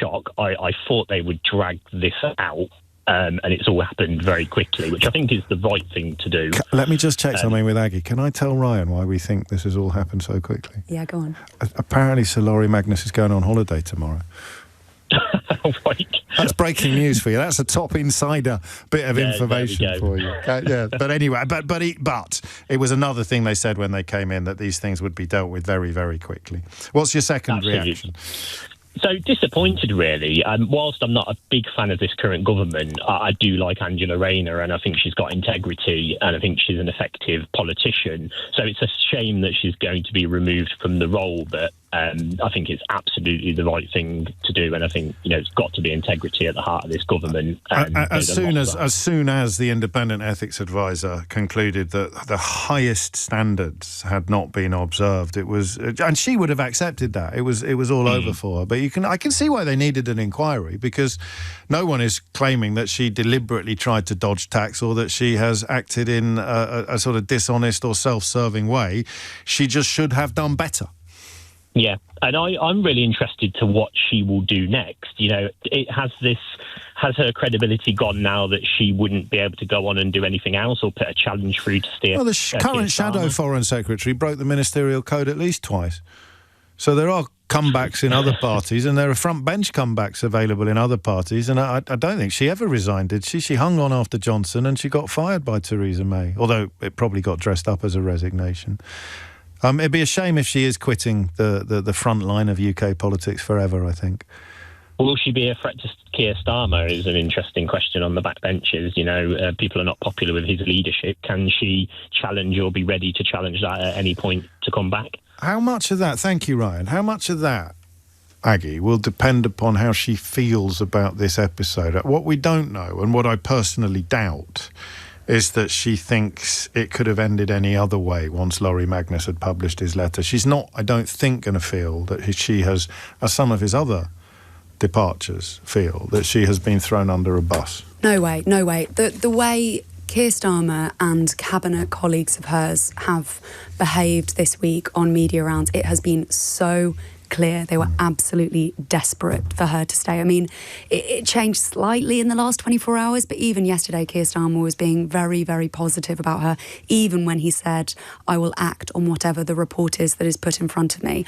shock. I thought they would drag this out. And it's all happened very quickly, which I think is the right thing to do. Let me just check something with Aggie. Can I tell Ryan why we think this has all happened so quickly? Yeah, go on. Apparently Sir Laurie Magnus is going on holiday tomorrow. Right. That's breaking news for you. That's a top insider bit of information for you. But anyway, but it was another thing they said when they came in, that these things would be dealt with very, very quickly. What's your second reaction? So disappointed, really. Whilst I'm not a big fan of this current government, I do like Angela Rayner, and I think she's got integrity, and I think she's an effective politician. So it's a shame that she's going to be removed from the role, but I think it's absolutely the right thing to do, and I think it's got to be integrity at the heart of this government. As soon as the independent ethics advisor concluded that the highest standards had not been observed, it was, and she would have accepted that. It was all over for her. But I can see why they needed an inquiry, because no one is claiming that she deliberately tried to dodge tax or that she has acted in a sort of dishonest or self-serving way. She just should have done better. Yeah, and I'm really interested to what she will do next. Has her credibility gone now that she wouldn't be able to go on and do anything else or put a challenge through to steer? Well, the current shadow foreign secretary broke the ministerial code at least twice. So there are comebacks in other parties, and there are front bench comebacks available in other parties, and I don't think she ever resigned, did she? She hung on after Johnson, and she got fired by Theresa May, although it probably got dressed up as a resignation. It'd be a shame if she is quitting the front line of UK politics forever, I think. Will she be a threat to Keir Starmer is an interesting question on the backbenches. People are not popular with his leadership. Can she challenge or be ready to challenge that at any point to come back? How much of that, thank you, Ryan, how much of that, Aggie, will depend upon how she feels about this episode? What we don't know, and what I personally doubt, is that she thinks it could have ended any other way once Laurie Magnus had published his letter. She's not, I don't think, going to feel that she has, as some of his other departures feel, that she has been thrown under a bus. No way. The way Keir Starmer and cabinet colleagues of hers have behaved this week on media rounds, it has been so clear they were absolutely desperate for her to stay. I mean, it changed slightly in the last 24 hours, but even yesterday, Keir Starmer was being very, very positive about her, even when he said, I will act on whatever the report is that is put in front of me.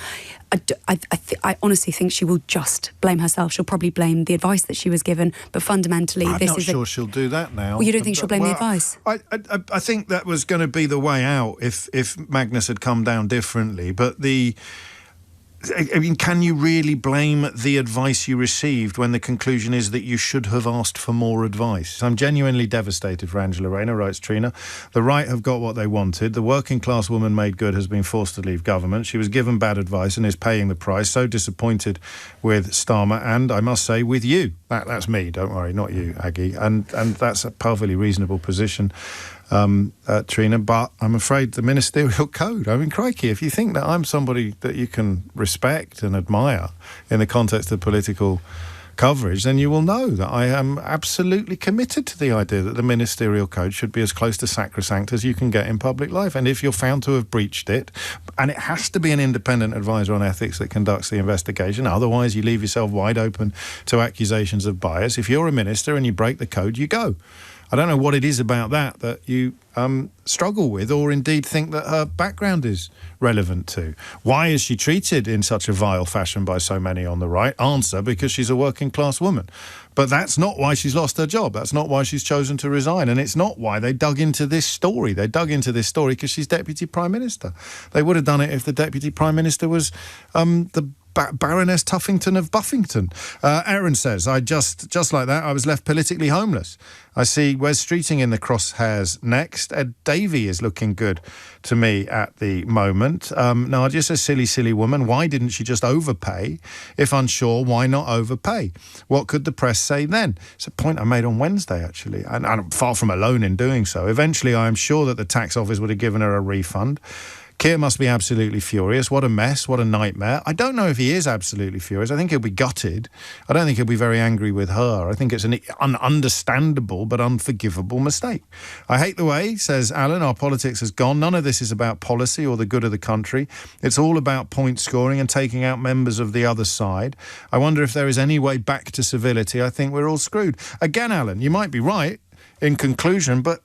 I honestly think she will just blame herself. She'll probably blame the advice that she was given, but fundamentally, I'm not sure she'll do that now. Well, you don't think she'll blame the advice? I think that was going to be the way out if Magnus had come down differently, but I mean, can you really blame the advice you received when the conclusion is that you should have asked for more advice? I'm genuinely devastated for Angela Rayner, writes Trina. The right have got what they wanted. The working class woman made good has been forced to leave government. She was given bad advice and is paying the price. So disappointed with Starmer and, I must say, with you. That's me, don't worry, not you, Aggie. And that's a perfectly reasonable position. Trina, but I'm afraid the ministerial code, I mean, crikey, if you think that I'm somebody that you can respect and admire in the context of political coverage, then you will know that I am absolutely committed to the idea that the ministerial code should be as close to sacrosanct as you can get in public life. And if you're found to have breached it, and it has to be an independent advisor on ethics that conducts the investigation, otherwise you leave yourself wide open to accusations of bias. If you're a minister and you break the code, you go. I don't know what it is about that you struggle with, or indeed think that her background is relevant to. Why is she treated in such a vile fashion by so many on the right? Answer, because she's a working class woman. But that's not why she's lost her job. That's not why she's chosen to resign. And it's not why they dug into this story. They dug into this story because she's Deputy Prime Minister. They would have done it if the Deputy Prime Minister was the Baroness Tuffington of Buffington. Aaron says, just like that, I was left politically homeless. I see Wes Streeting in the crosshairs next. Ed Davey is looking good to me at the moment. Nadia says, silly woman. Why didn't she just overpay? If unsure, why not overpay? What could the press say then? It's a point I made on Wednesday, actually, and I'm far from alone in doing so. Eventually, I am sure that the tax office would have given her a refund. Keir must be absolutely furious. What a mess. What a nightmare. I don't know if he is absolutely furious. I think he'll be gutted. I don't think he'll be very angry with her. I think it's an understandable but unforgivable mistake. I hate the way, says Alan, our politics has gone. None of this is about policy or the good of the country. It's all about point scoring and taking out members of the other side. I wonder if there is any way back to civility. I think we're all screwed. Again, Alan, you might be right in conclusion, but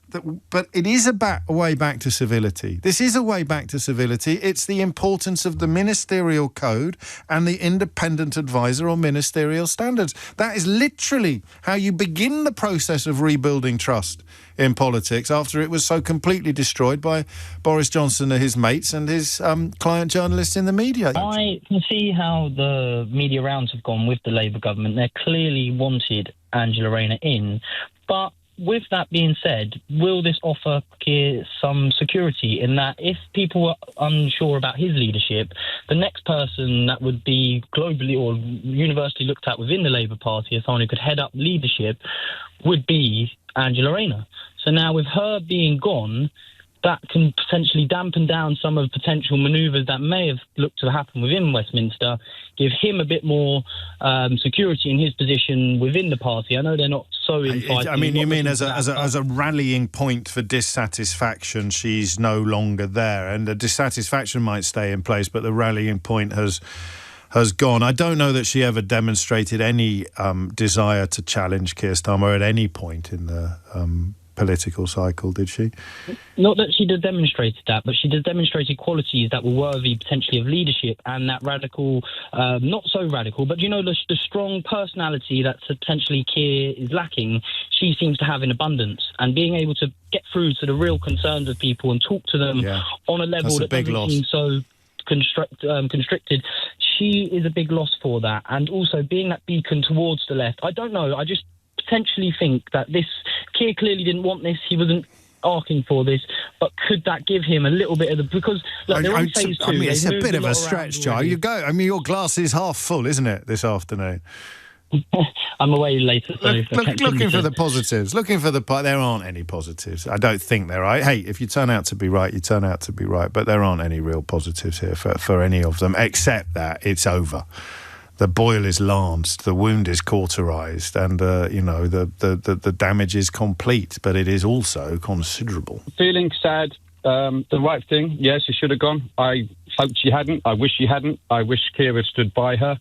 it is a way back to civility. This is a way back to civility. It's the importance of the ministerial code and the independent advisor on ministerial standards. That is literally how you begin the process of rebuilding trust in politics after it was so completely destroyed by Boris Johnson and his mates and his client journalists in the media. I can see how the media rounds have gone with the Labour government. They clearly wanted Angela Rayner in, but with that being said, will this offer Keir some security in that if people were unsure about his leadership, the next person that would be globally or universally looked at within the Labour Party as someone who could head up leadership would be Angela Rayner. So now with her being gone, that can potentially dampen down some of the potential manoeuvres that may have looked to happen within Westminster, give him a bit more security in his position within the party. I know they're not so infighting. I mean, you mean as a rallying point for dissatisfaction, she's no longer there, and the dissatisfaction might stay in place, but the rallying point has gone. I don't know that she ever demonstrated any desire to challenge Keir Starmer at any point in the political cycle, did she? Not that she did demonstrated that, but she did demonstrated qualities that were worthy potentially of leadership and that radical, not so radical, but the strong personality that potentially Keir is lacking, she seems to have in abundance. And being able to get through to the real concerns of people and talk to them on a level that doesn't seem so constricted, she is a big loss for that. And also being that beacon towards the left, I don't know, I just potentially think that Keir clearly didn't want this, he wasn't asking for this, but could that give him a little bit of the, because look, they're on phase 2. I mean, it's a bit of a stretch, Joe. Your glass is half full, isn't it, this afternoon? I'm away later. So looking for the positives. There aren't any positives. I don't think there are. Hey, if you turn out to be right, you turn out to be right. But there aren't any real positives here for any of them, except that it's over. The boil is lanced, the wound is cauterized, and the damage is complete. But it is also considerable. Feeling sad. The right thing. Yes, she should have gone. I hoped she hadn't. I wish she hadn't. I wish Keir had stood by her.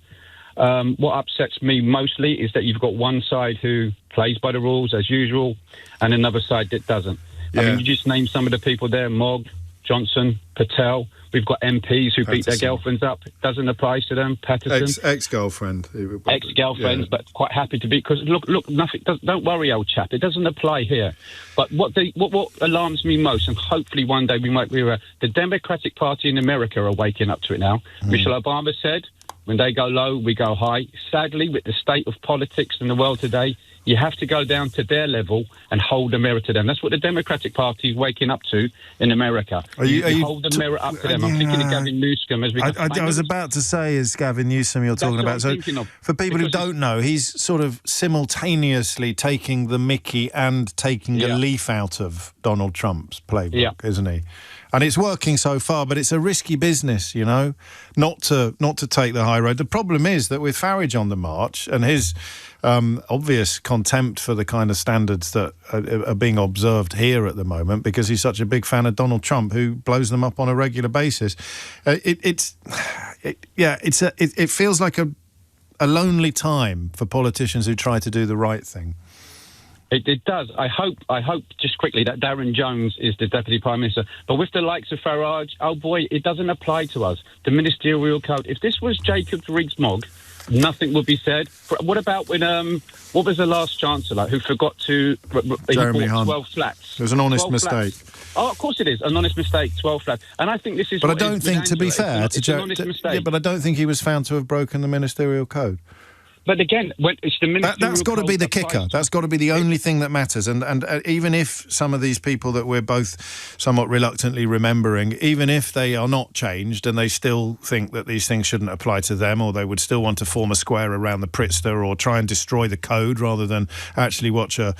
What upsets me mostly is that you've got one side who plays by the rules as usual and another side that doesn't. Yeah. I mean, you just name some of the people there, Mogg, Johnson, Patel. We've got MPs who beat their girlfriends up. It doesn't apply to them. Patterson. Ex-girlfriend. Ex-girlfriends, but quite happy to be. Because, look, nothing. Don't worry, old chap. It doesn't apply here. But what alarms me most, and hopefully one day we might be aware, the Democratic Party in America are waking up to it now. Michelle Obama said, when they go low, we go high. Sadly, with the state of politics in the world today, you have to go down to their level and hold a mirror to them. That's what the Democratic Party is waking up to in America. You hold the mirror up to them. I'm thinking of Gavin Newsom. I was about to say, is Gavin Newsom you're talking about. So for people who don't know, he's sort of simultaneously taking the mickey and taking a leaf out of Donald Trump's playbook, isn't he? And it's working so far, but it's a risky business, not to take the high road. The problem is that with Farage on the march and his obvious contempt for the kind of standards that are being observed here at the moment, because he's such a big fan of Donald Trump, who blows them up on a regular basis, it feels like a lonely time for politicians who try to do the right thing. It does. I hope just quickly that Darren Jones is the Deputy Prime Minister. But with the likes of Farage, oh boy, it doesn't apply to us. The ministerial code. If this was Jacob Rees-Mogg, nothing would be said. What about when, what was the last Chancellor who forgot to... Jeremy Hunt. 12 flats. It was an honest mistake. Oh, of course it is. An honest mistake, 12 flats. And I think this is... But I don't think, to be fair... It's an honest mistake. Yeah, but I don't think he was found to have broken the ministerial code. But again, when it's the ministerial that's got to be the code kicker. That's got to be the only thing that matters. And even if some of these people that we're both somewhat reluctantly remembering, even if they are not changed and they still think that these things shouldn't apply to them, or they would still want to form a square around the Pritzker or try and destroy the code rather than actually watch a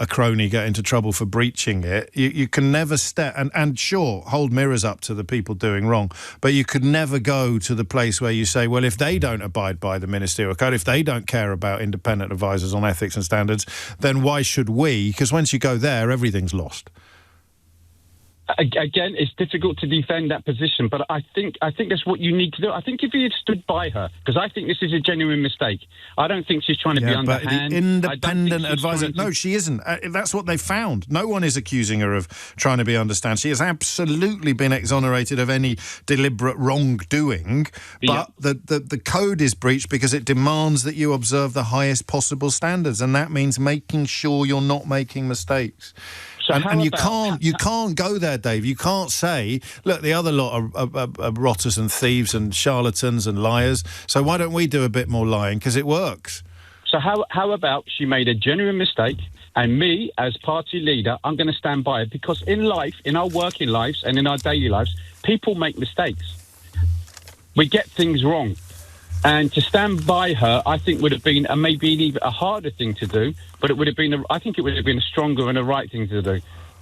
crony get into trouble for breaching it, you can never step... And sure, hold mirrors up to the people doing wrong, but you could never go to the place where you say, well, if they don't abide by the ministerial code, if they don't care about independent advisors on ethics and standards, then why should we? Because once you go there, everything's lost. Again, it's difficult to defend that position, but I think that's what you need to do. I think if he had stood by her, because I think this is a genuine mistake. I don't think she's trying to be underhand. But the independent advisor... No, she isn't. That's what they found. No one is accusing her of trying to be underhand. She has absolutely been exonerated of any deliberate wrongdoing, but the code is breached because it demands that you observe the highest possible standards, and that means making sure you're not making mistakes. So and you can't go there, Dave. You can't say, look, the other lot are rotters and thieves and charlatans and liars, so why don't we do a bit more lying? Because it works. So how about she made a genuine mistake, and me, as party leader, I'm going to stand by it, because in life, in our working lives and in our daily lives, people make mistakes. We get things wrong. And to stand by her, I think would have been maybe even a harder thing to do, but I think it would have been a stronger and a right thing to do.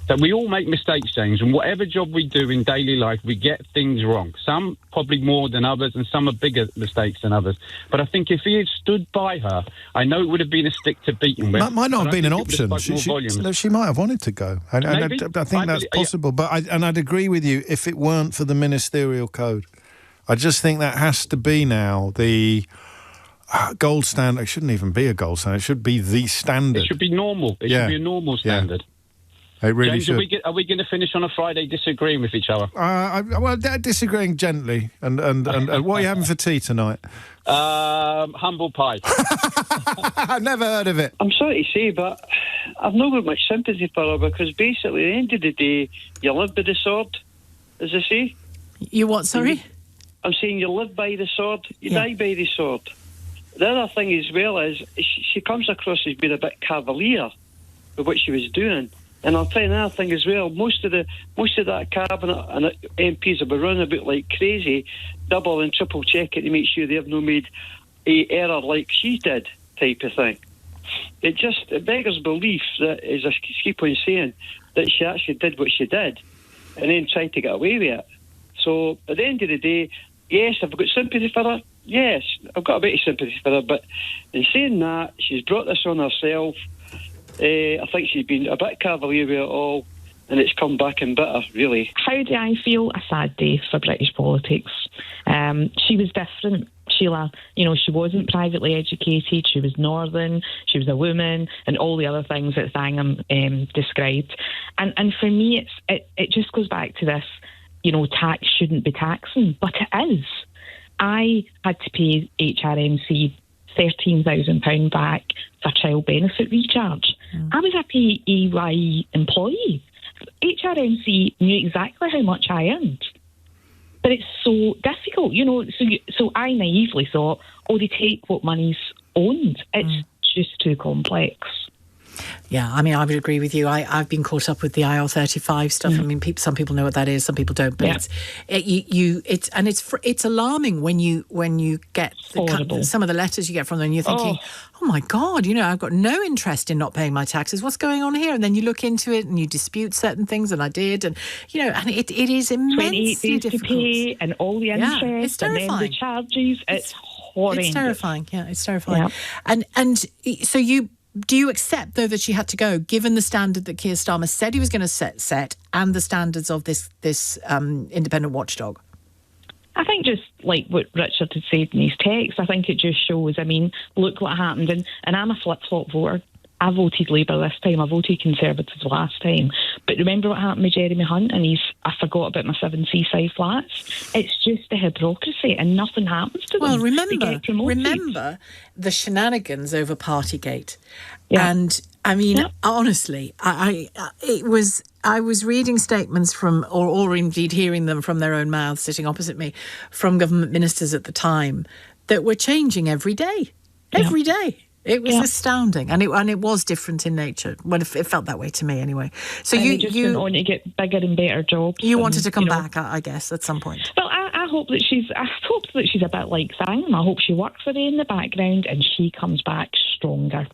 That we all make mistakes, James, and whatever job we do in daily life, we get things wrong. Some probably more than others, and some are bigger mistakes than others. But I think if he had stood by her, I know it would have been a stick to beat him with. That might not have been an option. She might have wanted to go. I think that's possible. But I'd agree with you if it weren't for the ministerial code. I just think that has to be now the gold standard. It shouldn't even be a gold standard. It should be the standard. It should be normal. It should be a normal standard. It really James, should. Are we going to finish on a Friday disagreeing with each other? Disagreeing gently. And what are you having for tea tonight? Humble pie. I've never heard of it. I'm sorry to say, but I've not got much sympathy for her, because basically at the end of the day, you live by the sword, as I say. You what, sorry? I'm saying you live by the sword, you die by the sword. The other thing as well is she comes across as being a bit cavalier with what she was doing. And I'll tell you another thing as well, most of that cabinet and MPs have been running about like crazy, double and triple checking to make sure they have not made a error like she did, type of thing. It beggars belief that, as I keep on saying, that she actually did what she did and then tried to get away with it. So at the end of the day, yes, I've got sympathy for her. Yes, I've got a bit of sympathy for her. But in saying that, she's brought this on herself. I think she's been a bit cavalier with it all, and it's come back and bit her, really. How do I feel? A sad day for British politics. She was different, Sheila. She wasn't privately educated. She was northern. She was a woman, and all the other things that Thangham described. And for me, it just goes back to this. Tax shouldn't be taxing, but it is. I had to pay HRMC £13,000 back for child benefit recharge. I was a PAYE employee. HRMC knew exactly how much I earned. But it's so difficult, so I naively thought, they take what money's owned. It's just too complex. Yeah, I would agree with you. I've been caught up with the IR35 stuff. Some people know what that is, some people don't. But it's alarming when you get some of the letters you get from them. And you're thinking, oh my God, I've got no interest in not paying my taxes. What's going on here? And then you look into it and you dispute certain things, and I did, and and it is immensely difficult to pay, and all the interest, it's terrifying. And then the charges. It's horrendous. It's terrifying. Yeah, it's terrifying. Yeah. And so do you accept, though, that she had to go, given the standard that Keir Starmer said he was going to set and the standards of this independent watchdog? I think just like what Richard had said in his text, I think it just shows, look what happened. And I'm a flip-flop voter. I voted Labour this time. I voted Conservative last time. But remember what happened with Jeremy Hunt, and I forgot about my 7 seaside flats. It's just the hypocrisy, and nothing happens to them. Well, remember the shenanigans over Partygate. Yeah. And honestly, I was reading statements from, or indeed hearing them from their own mouths, sitting opposite me, from government ministers at the time, that were changing every day. every day. It was astounding, and it was different in nature. Well, it felt that way to me anyway. So you just went on to get bigger and better jobs. You wanted to come back, I guess, at some point. Well, I hope that she's a bit like Sam. I hope she works for you in the background and she comes back stronger.